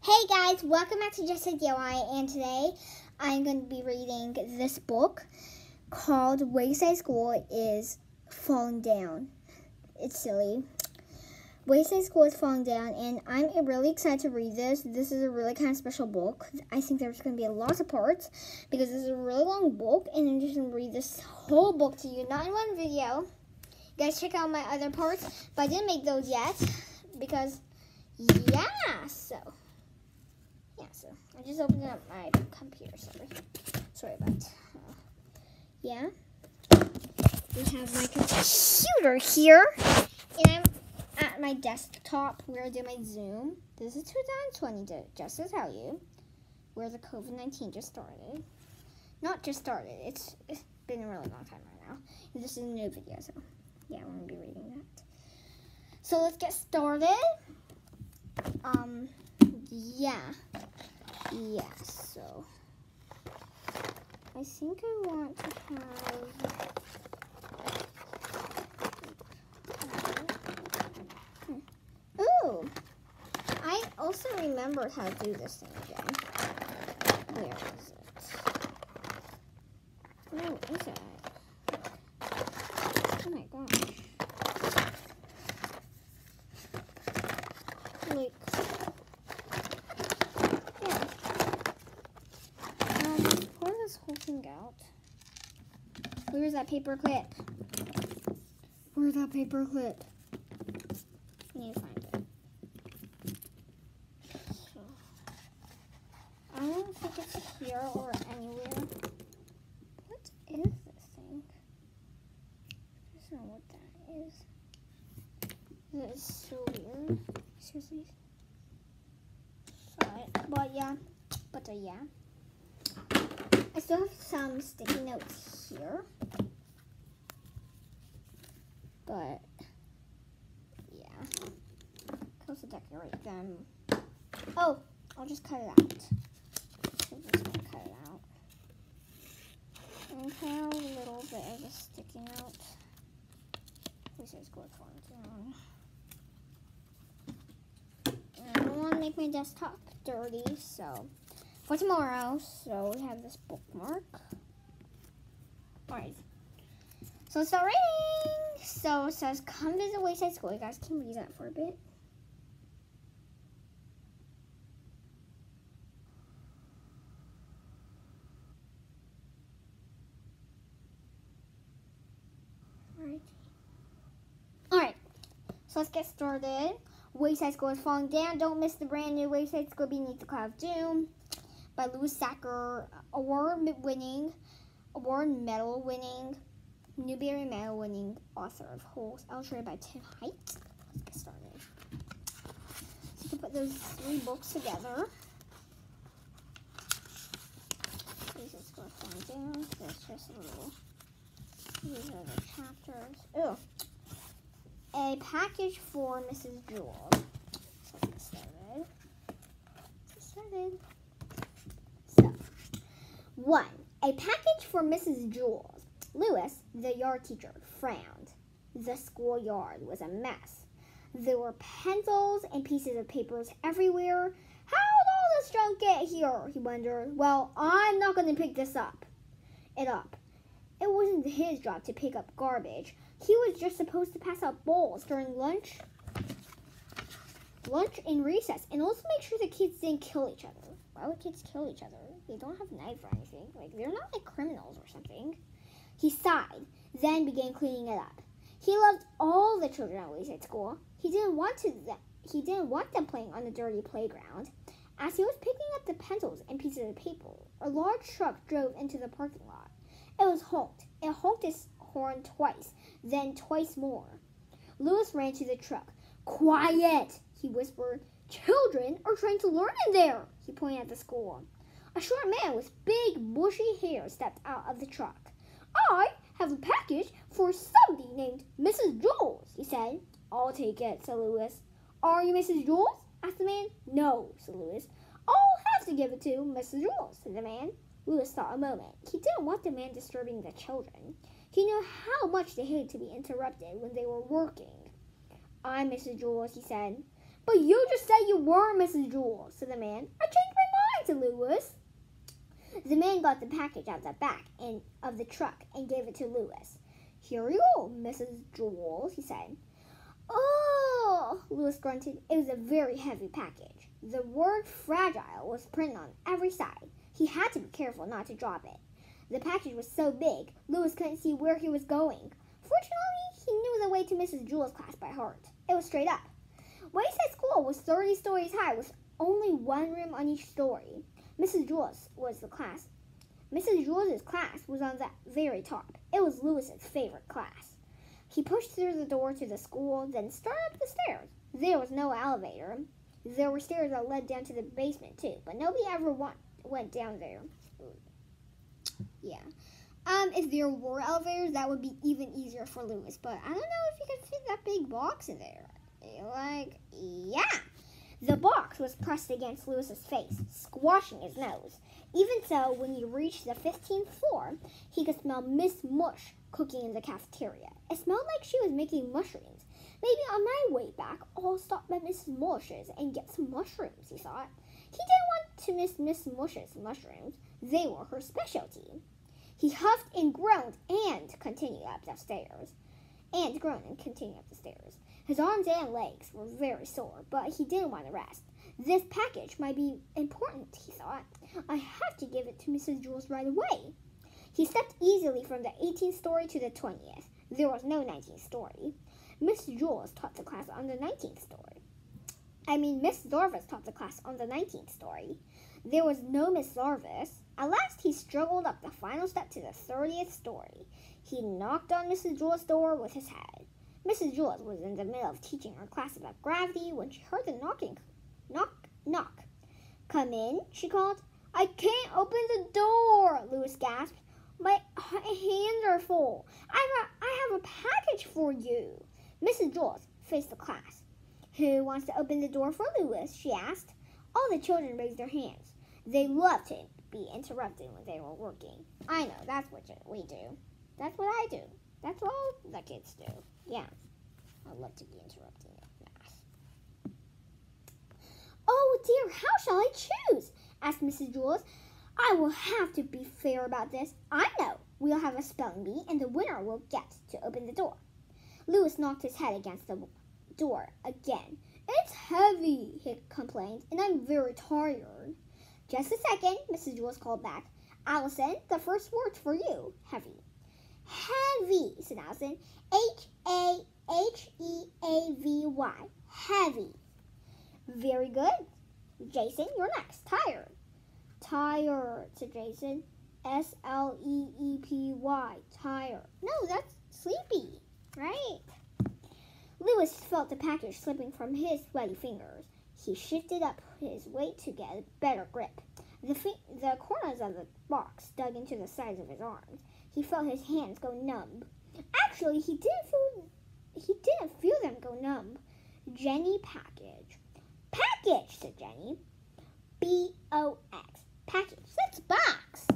Hey guys, welcome back to Jessy and today I'm going to be reading this book called Wayside School is Falling Down. It's silly. Wayside School is Falling Down, and I'm really excited to read this. This is a really kind of special book. I think there's going to be lots of parts because this is a really long book, and I'm just going to read this whole book to you, not in one video. You guys check out my other parts, but I didn't make those yet because, so I just opened up my computer. Sorry about that. We have my computer here, and I'm at my desktop where I do my Zoom. This is 2020, just to tell you, where the COVID-19 just started. Not just started. It's been a really long time right now. And this is a new video, so yeah, I'm going to be reading that. So let's get started. So I think I want to have I also remembered how to do this thing again. Where is it? Where is it? Oh my gosh. Pour this whole thing out. Where's that paper clip? Where's that paper clip? I need to find it. So, I don't think it's here or anywhere. What is this thing? I don't know what that is. That is so weird. Seriously. Sorry. But yeah. I still have some sticky notes here. But yeah. I'll also decorate them. Oh, I'll just cut it out. I'm just gonna cut it out. And cut out a little bit of the sticky note. Wayside School is Falling Down. I don't want to make my desktop dirty, so for tomorrow, so we have this bookmark. Alright, so let's start reading. So it says, come visit Wayside School. You guys can read that for a bit. Alright, so let's get started. Wayside School is Falling Down. Don't miss the brand new Wayside School Beneath the Cloud of Doom by Louis Sacker, award medal winning, Newbery medal winning author of Holes, illustrated by Tim Height. Let's get started. So you can put those three books together. Wayside School is Falling Down. There's just a little. These are the chapters. Ew. A package for Mrs. Jewell. So let's get started. So, 1. A package for Mrs. Jewell. Louis, the yard teacher, frowned. The schoolyard was a mess. There were pencils and pieces of papers everywhere. How did all this junk get here? He wondered. Well, I'm not going to pick it up. It wasn't his job to pick up garbage. He was just supposed to pass out bowls during lunch and recess, and also make sure the kids didn't kill each other. Why would kids kill each other? They don't have knives or anything. They're not like criminals or something. He sighed, then began cleaning it up. He loved all the children at Wayside School. He didn't want them playing on the dirty playground. As he was picking up the pencils and pieces of paper, a large truck drove into the parking lot. It was honked. It honked its horn twice, then twice more. Louis ran to the truck. Quiet, he whispered. Children are trying to learn in there. He pointed at the school. A short man with big, bushy hair stepped out of the truck. I have a package for somebody named Mrs. Jules, he said. I'll take it, said Louis. Are you Mrs. Jules? Asked the man. No, said Louis. I'll have to give it to Mrs. Jules, said the man. Louis thought a moment. He didn't want the man disturbing the children. He knew how much they hated to be interrupted when they were working. I'm Mrs. Jules, he said. But you just said you were, Mrs. Jules, said the man. I changed my mind, said Lewis. The man got the package out the back of the truck and gave it to Lewis. Here you go, Mrs. Jules, he said. Oh, Lewis grunted. It was a very heavy package. The word fragile was printed on every side. He had to be careful not to drop it. The package was so big, Lewis couldn't see where he was going. Fortunately, he knew the way to Mrs. Jules' class by heart. It was straight up. Wayside School was 30 stories high with only one room on each story. Mrs. Jules' class was on the very top. It was Lewis's favorite class. He pushed through the door to the school, then started up the stairs. There was no elevator. There were stairs that led down to the basement too, but nobody ever went down there. Yeah. If there were elevators, that would be even easier for Lewis, but I don't know if he could fit that big box in there. Yeah. The box was pressed against Lewis's face, squashing his nose. Even so, when he reached the 15th floor, he could smell Miss Mush cooking in the cafeteria. It smelled like she was making mushrooms. Maybe on my way back, I'll stop by Mrs. Mush's and get some mushrooms, he thought. He didn't want to miss Miss Mush's mushrooms. They were her specialty. He huffed and groaned and continued up the stairs. His arms and legs were very sore, but he didn't want to rest. This package might be important, he thought. I have to give it to Mrs. Jules right away. He stepped easily from the 18th story to the 20th. There was no 19th story. Miss Jules taught the class on the 19th story. Miss Zarvis taught the class on the 19th story. There was no Miss Zarvis. At last, he struggled up the final step to the 30th story. He knocked on Mrs. Jules' door with his head. Mrs. Jules was in the middle of teaching her class about gravity when she heard the knocking. Knock, knock. Come in, she called. I can't open the door, Lewis gasped. My hands are full. I have a package for you. Mrs. Jules faced the class. Who wants to open the door for Lewis? She asked. All the children raised their hands. They loved to be interrupted when they were working. I know, that's what we do. That's what I do. That's what all the kids do. Yeah, I love to be interrupted in class. Oh dear, how shall I choose? Asked Mrs. Jules. I will have to be fair about this. I know. We'll have a spelling bee, and the winner will get to open the door. Lewis knocked his head against the door again. It's heavy, he complained, and I'm very tired. Just a second, Mrs. Jules called back. Allison, the first word for you, heavy. Heavy, said Allison. H-A-H-E-A-V-Y, heavy. Very good. Jason, you're next. Tired. Tired, said Jason. S-L-E-E-P-Y, tired. No, that's sleepy, right? Lewis felt the package slipping from his sweaty fingers. He shifted up his weight to get a better grip. The corners of the box dug into the sides of his arms. He felt his hands go numb. Actually, he didn't feel them go numb. Jenny package. Package, said Jenny. B-O-X. Package. That's box.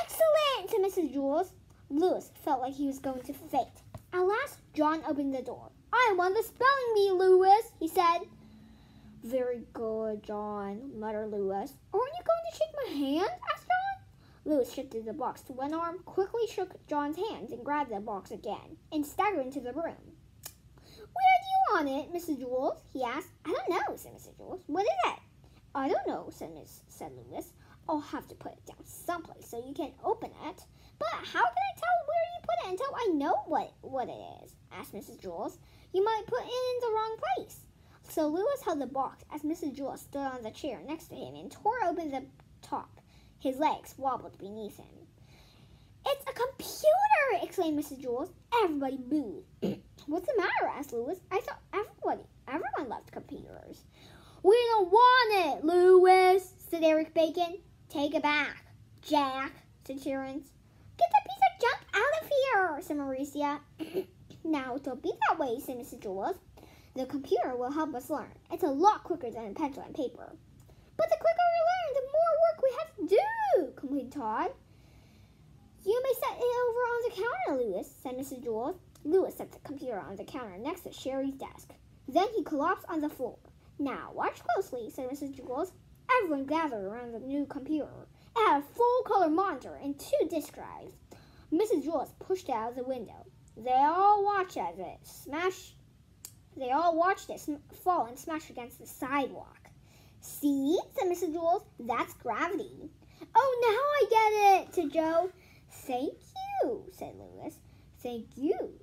Excellent, said Mrs. Jules. Lewis felt like he was going to faint. At last, John opened the door. I want the spelling bee, Lewis, he said. Very good, John, muttered Lewis. Aren't you going to shake my hand? Asked John. Lewis shifted the box to one arm, quickly shook John's hands, and grabbed the box again, and staggered into the room. Where do you want it, Mrs. Jules? He asked. I don't know, said Mrs. Jules. What is it? I don't know, said Lewis. I'll have to put it down someplace so you can open it. But how can I tell where you put it until I know what it is? Asked Mrs. Jules. You might put it in the wrong place. So Lewis held the box as Mrs. Jules stood on the chair next to him and tore open the top. His legs wobbled beneath him. It's a computer! Exclaimed Mrs. Jules. Everybody booed. What's the matter? Asked Lewis. I thought everyone loved computers. We don't want it, Lewis, said Eric Bacon. Take it back, Jack, said Terrence. Get that piece of junk out of here, said Mauricia. Now, don't be that way, said Mrs. Jules. The computer will help us learn. It's a lot quicker than a pencil and paper. But the quicker we learn, the more work we have to do, complained Todd. You may set it over on the counter, Lewis, said Mrs. Jules. Lewis set the computer on the counter next to Sherry's desk. Then he collapsed on the floor. Now, watch closely, said Mrs. Jewls. Everyone gathered around the new computer. It had a full-color monitor and 2 disk drives. Mrs. Jewls pushed it out of the window. They all watched it fall and smash against the sidewalk. See, said Mrs. Jewls, that's gravity. Oh, now I get it, said Joe. Thank you, said Louis. Thank you,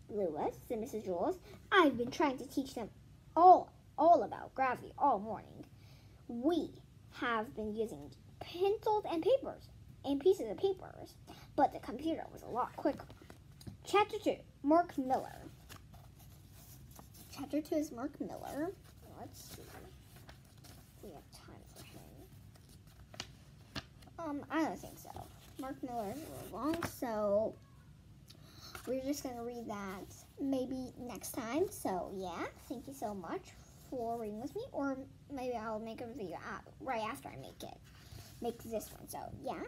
Louis, said Mrs. Jewls. I've been trying to teach them all about gravity all morning. We have been using pencils and papers and pieces of papers, but the computer was a lot quicker. Chapter 2, Mark Miller. Chapter 2 is Mark Miller. Let's see if we have time for him. I don't think so. Mark Miller is a little long, so we're just going to read that maybe next time. So, yeah, thank you so much for reading with me, or maybe I'll make a video right after I make this one. So, yeah.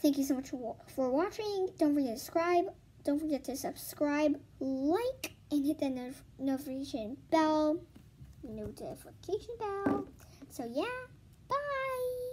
Thank you so much for watching. Don't forget to subscribe, like, and hit the notification bell. So, yeah, bye!